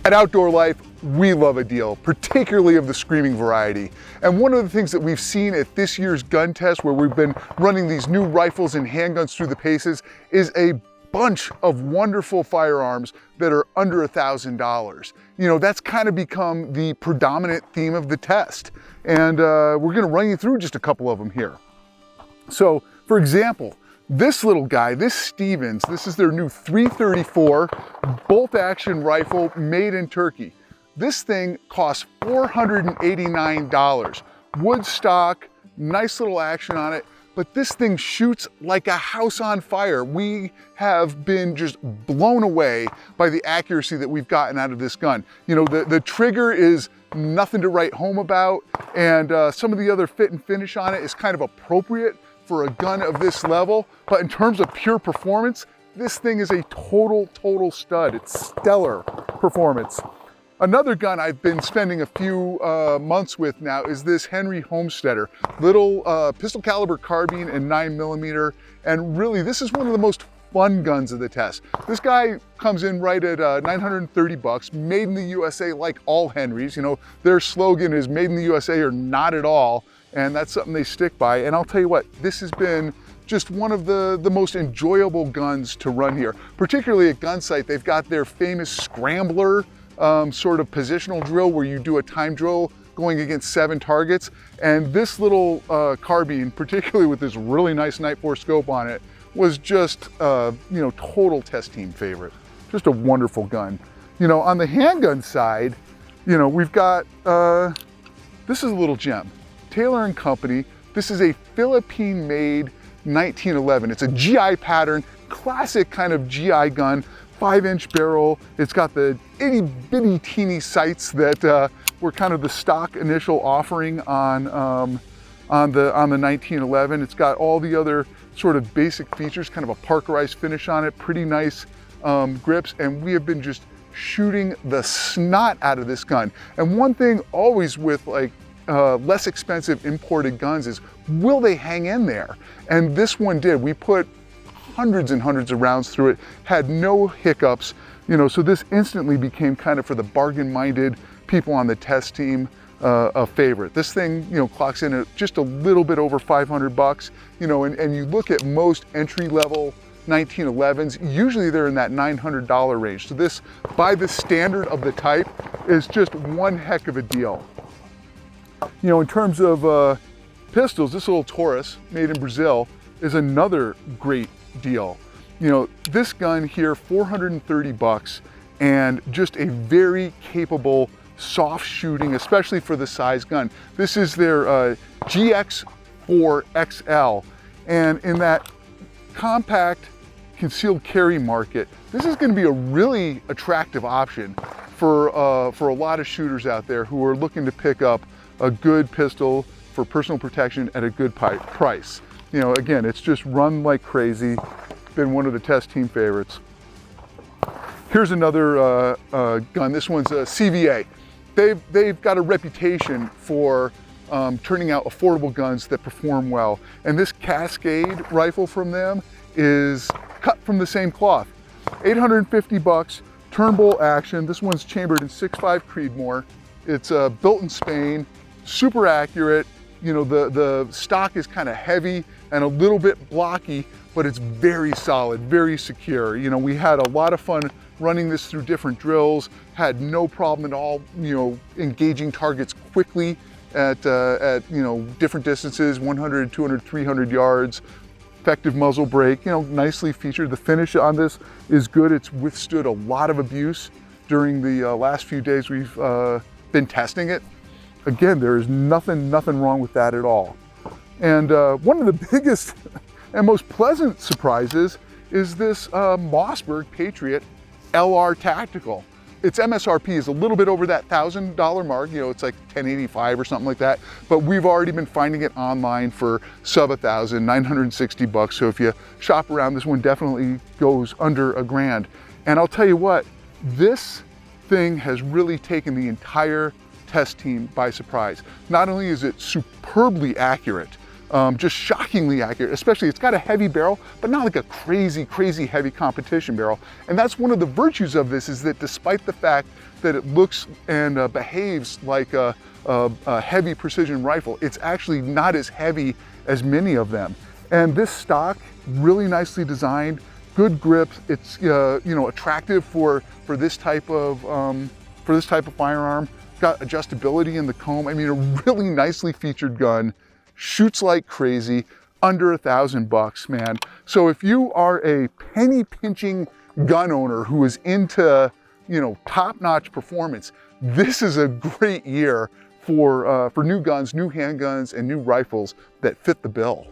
At Outdoor Life, we love a deal, particularly of the screaming variety. And one of the things that we've seen at this year's gun test, where we've been running these new rifles and handguns through the paces, is a bunch of wonderful firearms that are under $1,000. You know, that's kind of become the predominant theme of the test. And we're gonna run you through just a couple of them here. So, for example, this little guy, this Stevens, this is their new 334 bolt action rifle made in Turkey. This thing costs $489. Wood stock, nice little action on it, but this thing shoots like a house on fire. We have been just blown away by the accuracy that we've gotten out of this gun. You know, the trigger is nothing to write home about, and some of the other fit and finish on it is kind of appropriate for a gun of this level, but in terms of pure performance, this thing is a total stud. It's stellar performance. Another gun I've been spending a few months with now is this Henry Homesteader. Little pistol caliber carbine and 9mm, and really this is one of the most fun guns of the test. This guy comes in right at 930 bucks, made in the USA like all Henrys. You know, their slogan is made in the USA or not at all. And that's something they stick by. And I'll tell you what, this has been just one of the most enjoyable guns to run here. Particularly at Gunsight, they've got their famous scrambler sort of positional drill where you do a time drill going against 7 targets. And this little carbine, particularly with this really nice Night 4 scope on it, was just, you know, total test team favorite. Just a wonderful gun. You know, on the handgun side, you know, we've got, this is a little gem. Taylor & Company. This is a Philippine-made 1911. It's a GI pattern, classic kind of GI gun, 5-inch barrel. It's got the itty-bitty teeny sights that were kind of the stock initial offering on the 1911. It's got all the other sort of basic features, kind of a parkerized finish on it, pretty nice grips, and we have been just shooting the snot out of this gun. And one thing always with like less expensive imported guns is, will they hang in there? And this one did. We put hundreds and hundreds of rounds through it, had no hiccups, you know, so this instantly became kind of, for the bargain-minded people on the test team, a favorite. This thing, you know, clocks in at just a little bit over 500 bucks, you know, and you look at most entry-level 1911s, usually they're in that $900 range. So this, by the standard of the type, is just one heck of a deal. You know, in terms of pistols, this little Taurus, made in Brazil, is another great deal. You know, this gun here, 430 bucks, and just a very capable soft shooting, especially for the size gun. This is their GX4 XL, and in that compact concealed carry market, this is going to be a really attractive option for a lot of shooters out there who are looking to pick up a good pistol for personal protection at a good price. You know, again, it's just run like crazy. Been one of the test team favorites. Here's another gun. This one's a CVA. They've got a reputation for turning out affordable guns that perform well. And this Cascade rifle from them is cut from the same cloth. 850 bucks, turnbolt action. This one's chambered in 6.5 Creedmoor. It's built in Spain, super accurate. You know, the stock is kind of heavy and a little bit blocky, but it's very solid, very secure. You know, we had a lot of fun running this through different drills, had no problem at all, you know, engaging targets quickly at you know, different distances, 100, 200, 300 yards. Effective muzzle brake, you know, nicely featured. The finish on this is good. It's withstood a lot of abuse during the last few days we've been testing it. Again, there is nothing wrong with that at all. And one of the biggest and most pleasant surprises is this Mossberg Patriot LR Tactical. Its MSRP is a little bit over that $1,000 mark, you know, it's like $1,085 or something like that, but we've already been finding it online for sub $1,000, 960 bucks. So if you shop around, this one definitely goes under $1,000. And I'll tell you what, this thing has really taken the entire test team by surprise. Not only is it superbly accurate, just shockingly accurate, especially it's got a heavy barrel, but not like a crazy, crazy heavy competition barrel. And that's one of the virtues of this, is that despite the fact that it looks and behaves like a heavy precision rifle, it's actually not as heavy as many of them. And this stock, really nicely designed, good grip. It's you know, attractive for this type of firearm. Got adjustability in the comb. I mean, a really nicely featured gun. Shoots like crazy, under $1,000, man. So if you are a penny pinching gun owner who is into, you know, top-notch performance, this is a great year for new guns, new handguns, and new rifles that fit the bill.